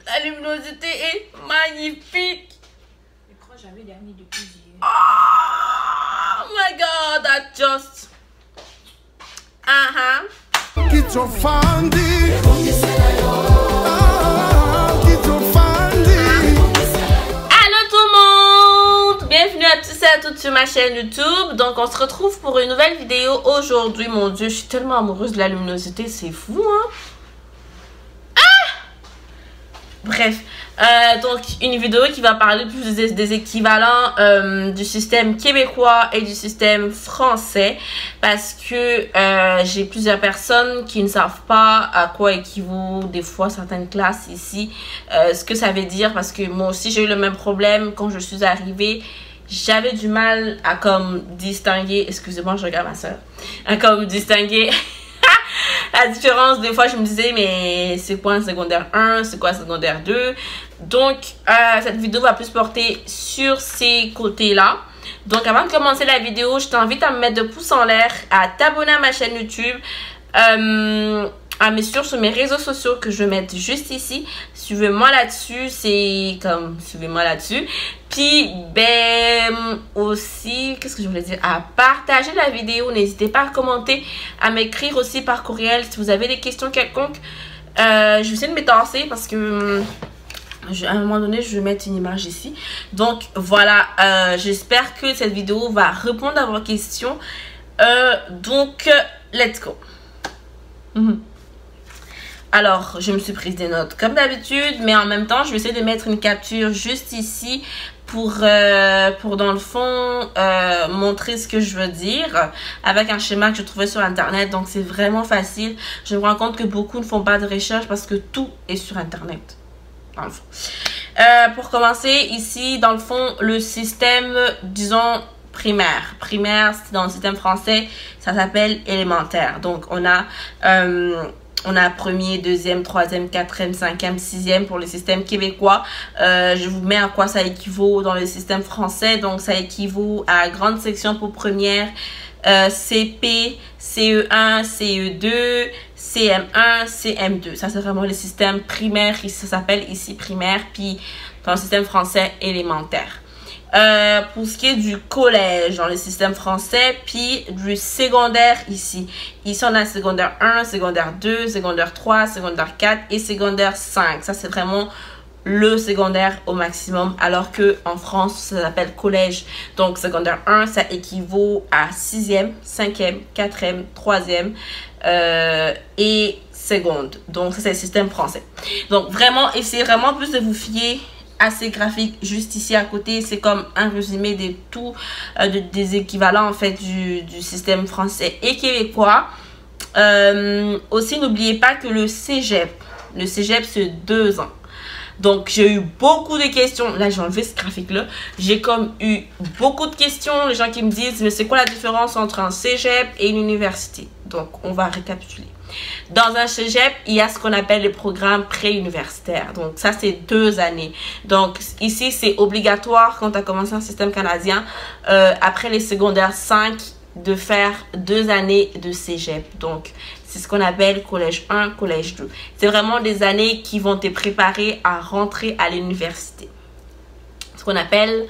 La luminosité est magnifique. L'écran, j'avais dernier depuis hier. Oh my god, that just... Allô tout le monde. Bienvenue à tous et à toutes sur ma chaîne YouTube. Donc on se retrouve pour une nouvelle vidéo aujourd'hui. Mon dieu, je suis tellement amoureuse de la luminosité, c'est fou hein. Bref, donc une vidéo qui va parler plus des équivalents du système québécois et du système français, parce que j'ai plusieurs personnes qui ne savent pas à quoi équivaut des fois certaines classes ici, ce que ça veut dire, parce que moi aussi j'ai eu le même problème quand je suis arrivée. J'avais du mal à comme distinguer, excusez-moi je regarde ma soeur, à comme distinguer la différence. Des fois je me disais mais c'est quoi un secondaire 1, c'est quoi un secondaire 2. Donc cette vidéo va plus porter sur ces côtés là. Donc avant de commencer la vidéo, je t'invite à me mettre de pouces en l'air, à t'abonner à ma chaîne YouTube, à me suivre sur mes réseaux sociaux que je vais mettre juste ici. Suivez-moi là-dessus, c'est comme suivez-moi là-dessus. Puis ben aussi, qu'est-ce que je voulais dire, à partager la vidéo. N'hésitez pas à commenter, à m'écrire aussi par courriel si vous avez des questions quelconques. Je vais essayer de m'étancer parce que à un moment donné je vais mettre une image ici. Donc voilà, j'espère que cette vidéo va répondre à vos questions. Donc let's go. Alors, je me suis prise des notes comme d'habitude, mais en même temps, je vais essayer de mettre une capture juste ici pour dans le fond, montrer ce que je veux dire avec un schéma que je trouvais sur Internet. Donc, c'est vraiment facile. Je me rends compte que beaucoup ne font pas de recherche parce que tout est sur Internet, dans le fond. Pour commencer, ici, dans le fond, le système, disons, primaire. Primaire, dans le système français, ça s'appelle élémentaire. Donc, on a premier, deuxième, troisième, quatrième, cinquième, sixième pour le système québécois. Je vous mets à quoi ça équivaut dans le système français. Donc, ça équivaut à grande section pour première, CP, CE1, CE2, CM1, CM2. Ça, c'est vraiment le système primaire. Ça s'appelle ici primaire. Puis, dans le système français, élémentaire. Pour ce qui est du collège dans le système français, puis du secondaire ici. Ici, on a secondaire 1, secondaire 2, secondaire 3, secondaire 4 et secondaire 5. Ça, c'est vraiment le secondaire au maximum, alors que en France, ça s'appelle collège. Donc, secondaire 1, ça équivaut à 6e, 5e, 4e, 3e et seconde. Donc, ça, c'est le système français. Donc, vraiment, essayez vraiment plus de vous fier assez graphique juste ici à côté. C'est comme un résumé de tout des équivalents en fait du système français et québécois. Aussi, n'oubliez pas que le cégep c'est 2 ans. Donc j'ai eu beaucoup de questions. Là j'ai enlevé ce graphique là. J'ai comme eu beaucoup de questions, les gens qui me disent mais c'est quoi la différence entre un cégep et une université. Donc on va récapituler. Dans un cégep, il y a ce qu'on appelle le programme pré-universitaire. Donc, ça, c'est 2 années. Donc, ici, c'est obligatoire quand tu as commencé un système canadien, après les secondaires 5, de faire 2 années de cégep. Donc, c'est ce qu'on appelle collège 1, collège 2. C'est vraiment des années qui vont te préparer à rentrer à l'université. Ce qu'on appelle,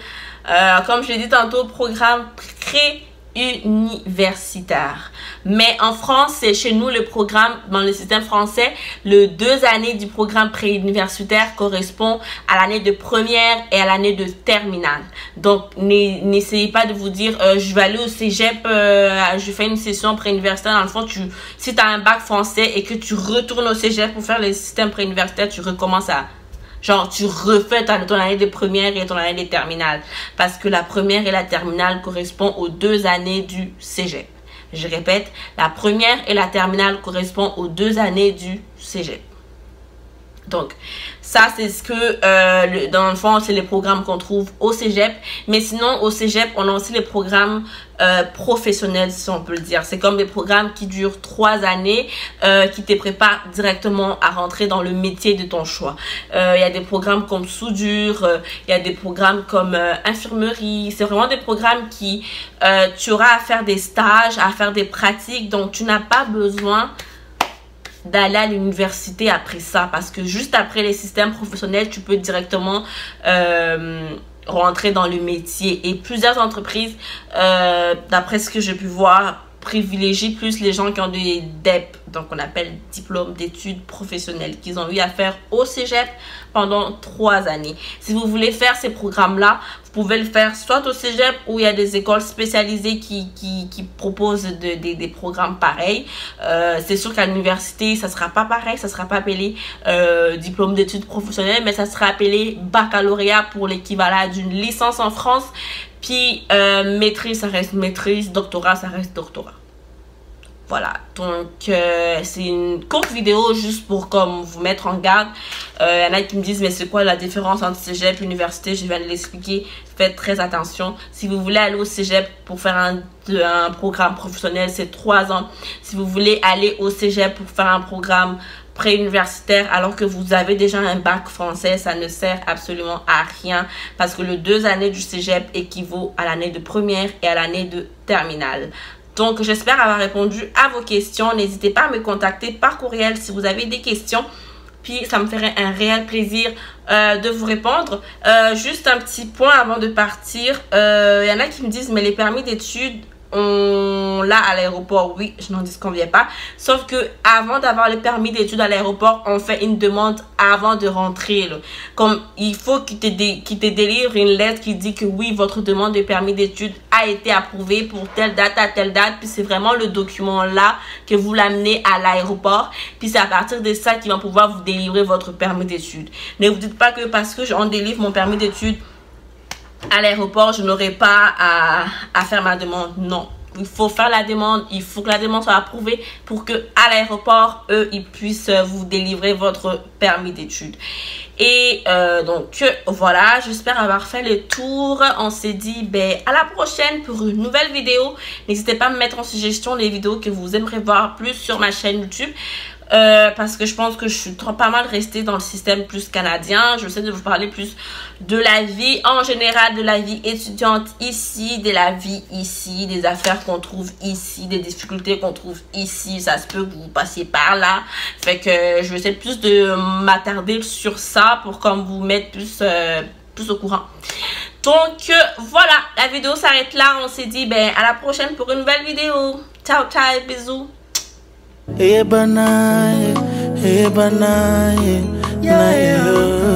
comme je l'ai dit tantôt, programme pré-universitaire. Mais en France, c'est chez nous le programme, dans le système français, le 2 années du programme pré-universitaire correspond à l'année de première et à l'année de terminale. Donc, n'essayez pas de vous dire, je vais aller au cégep, je fais une session pré-universitaire. Dans le fond, si tu as un bac français et que tu retournes au cégep pour faire le système pré-universitaire, tu recommences à... Genre, tu refais ton année de première et ton année de terminale. Parce que la première et la terminale correspondent aux 2 années du cégep. Je répète, la première et la terminale correspondent aux 2 années du cégep. Donc, ça, c'est ce que, dans le fond, c'est les programmes qu'on trouve au cégep. Mais sinon, au cégep, on a aussi les programmes professionnels, si on peut le dire. C'est comme des programmes qui durent 3 années, qui te préparent directement à rentrer dans le métier de ton choix. Il y a des programmes comme soudure, il y a des programmes comme infirmerie. C'est vraiment des programmes qui, tu auras à faire des stages, à faire des pratiques. Donc, tu n'as pas besoin d'aller à l'université après ça, parce que juste après les systèmes professionnels, tu peux directement rentrer dans le métier. Et plusieurs entreprises, d'après ce que j'ai pu voir, privilégient plus les gens qui ont des DEP, donc on appelle diplôme d'études professionnelles, qu'ils ont eu à faire au cégep pendant 3 années. Si vous voulez faire ces programmes-là, vous pouvez le faire soit au cégep, où il y a des écoles spécialisées qui proposent des programmes pareils. C'est sûr qu'à l'université, ça sera pas pareil, ça sera pas appelé diplôme d'études professionnelles, mais ça sera appelé baccalauréat pour l'équivalent d'une licence en France. Puis maîtrise, ça reste maîtrise, doctorat, ça reste doctorat. Voilà, donc c'est une courte vidéo juste pour comme vous mettre en garde. Il y en a qui me disent mais c'est quoi la différence entre cégep et université? Je viens de l'expliquer, faites très attention. Si vous voulez aller au cégep pour faire un programme professionnel, c'est 3 ans. Si vous voulez aller au cégep pour faire un programme pré-universitaire alors que vous avez déjà un bac français, ça ne sert absolument à rien, parce que les 2 années du cégep équivaut à l'année de première et à l'année de terminale. Donc j'espère avoir répondu à vos questions. N'hésitez pas à me contacter par courriel si vous avez des questions, puis ça me ferait un réel plaisir de vous répondre. Juste un petit point avant de partir, y en a qui me disent mais les permis d'études on l'a à l'aéroport. Oui, je n'en disconviens pas, sauf que avant d'avoir le permis d'études à l'aéroport, on fait une demande avant de rentrer là. Comme il faut qu'il te délivre une lettre qui dit que oui, votre demande de permis d'études a été approuvée pour telle date à telle date, puis c'est vraiment le document là que vous l'amenez à l'aéroport, puis c'est à partir de ça qu'ils vont pouvoir vous délivrer votre permis d'études. Ne vous dites pas que parce que on délivre mon permis d'études à l'aéroport, je n'aurai pas à faire ma demande. Non, il faut faire la demande, il faut que la demande soit approuvée pour que à l'aéroport, eux, ils puissent vous délivrer votre permis d'études. Et donc voilà, j'espère avoir fait le tour. On s'est dit ben à la prochaine pour une nouvelle vidéo. N'hésitez pas à me mettre en suggestion les vidéos que vous aimeriez voir plus sur ma chaîne YouTube. Parce que je pense que je suis pas mal restée dans le système plus canadien. Je vais essayer de vous parler plus de la vie en général, de la vie étudiante ici, de la vie ici, des affaires qu'on trouve ici, des difficultés qu'on trouve ici. Ça se peut que vous passiez par là. Fait que je vais essayer plus de m'attarder sur ça pour comme vous mettre plus au courant. Donc voilà, la vidéo s'arrête là. On s'est dit ben à la prochaine pour une nouvelle vidéo. Ciao ciao, bisous. Ebana, ebana, na